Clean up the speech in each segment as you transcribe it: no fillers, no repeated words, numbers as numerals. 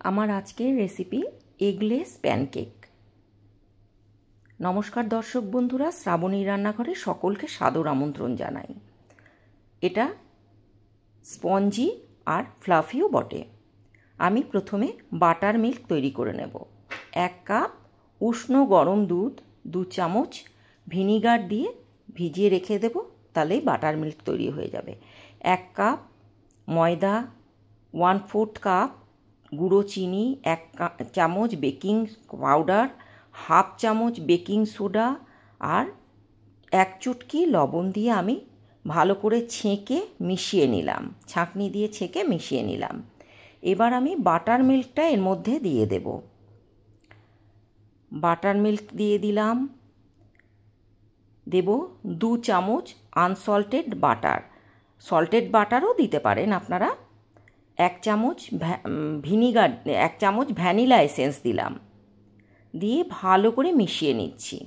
আমার আজকের recipe eggless pancake. নমস্কার দর্শক বন্ধুরা, শ্রাবণী রান্নাঘরে সকলকে সাদর আমন্ত্রণ জানাই। এটা স্পঞ্জি আর ফ্লাফিও বটে। আমি প্রথমে বাটার মিল্ক তৈরি করে নেব। 1 কাপ উষ্ণ গরম দুধ 2 চামচ ভিনিগার দিয়ে ভিজিয়ে রেখে দেব, তাহলেই বাটার মিল্ক তৈরি হয়ে যাবে। 1 কাপ ময়দা, 1/4 কাপ গুঁড়ো চিনি, 1 চামচ বেকিং পাউডার, 1/2 চামচ বেকিং সোডা আর 1 চুটকি লবণ দিয়ে আমি ভালো করে ছেঁকে মিশিয়ে নিলাম। ছাঁকনি দিয়ে ছেঁকে মিশিয়ে নিলাম। এবার আমি বাটার মিল্কটা এর মধ্যে দিয়ে দেব। বাটার মিল্ক দিয়ে দিলাম। দেব 2 চামচ আনসল্টেড বাটার। সল্টেড বাটারও দিতে পারেন আপনারা। 1 চামচ ভিনিগার, 1 চামচ ভ্যানিলা এসেন্স দিলাম। দিয়ে ভালো করে মিশিয়ে নিচ্ছি।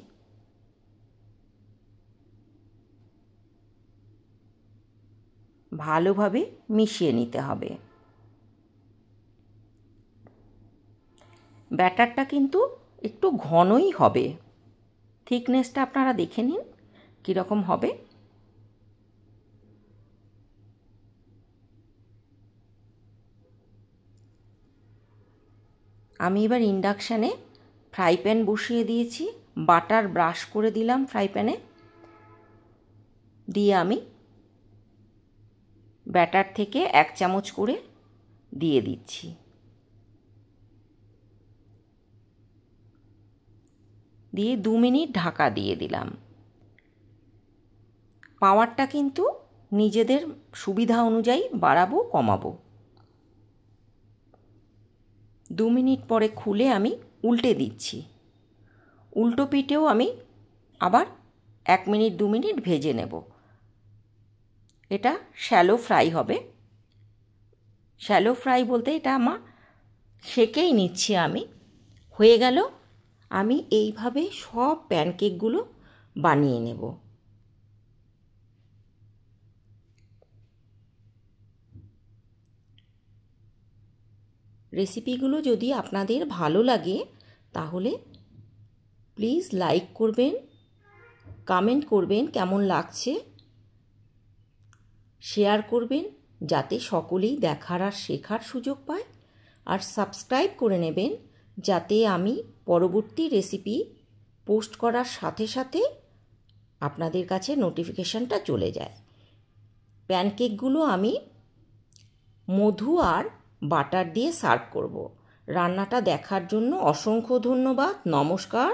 ভালোভাবে মিশিয়ে নিতে হবে। ব্যাটারটা কিন্তু একটু ঘনই হবে। থিকনেসটা আপনারা দেখে নিন কীরকম হবে। আমি এবার ইন্ডাকশানে ফ্রাই প্যান বসিয়ে দিয়েছি। বাটার ব্রাশ করে দিলাম ফ্রাই প্যানে। দিয়ে আমি ব্যাটার থেকে 1 চামচ করে দিয়ে দিচ্ছি। দিয়ে 2 মিনিট ঢাকা দিয়ে দিলাম। পাওয়ারটা কিন্তু নিজেদের সুবিধা অনুযায়ী বাড়াবো কমাবো। 2 মিনিট পরে খুলে আমি উল্টে দিচ্ছি। উল্টো পিঠেও আমি আবার 1 মিনিট 2 মিনিট ভেজে নেব। এটা শ্যালো ফ্রাই হবে। শ্যালো ফ্রাই বলতে এটা আমার সেকেই নিচ্ছি আমি। হয়ে গেল। আমি এইভাবে সব প্যানকেকগুলো বানিয়ে নেব। রেসিপিগুলো যদি আপনাদের ভালো লাগে তাহলে প্লিজ লাইক করবেন, কমেন্ট করবেন কেমন লাগছে, শেয়ার করবেন যাতে সকলেই দেখার আর শেখার সুযোগ পায়, আর সাবস্ক্রাইব করে নেবেন যাতে আমি পরবর্তী রেসিপি পোস্ট করার সাথে সাথে আপনাদের কাছে নোটিফিকেশানটা চলে যায়। প্যানকেকগুলো আমি মধু আর বাটার দিয়ে সার্ভ করব। রান্নাটা দেখার জন্য অসংখ্য ধন্যবাদ। নমস্কার।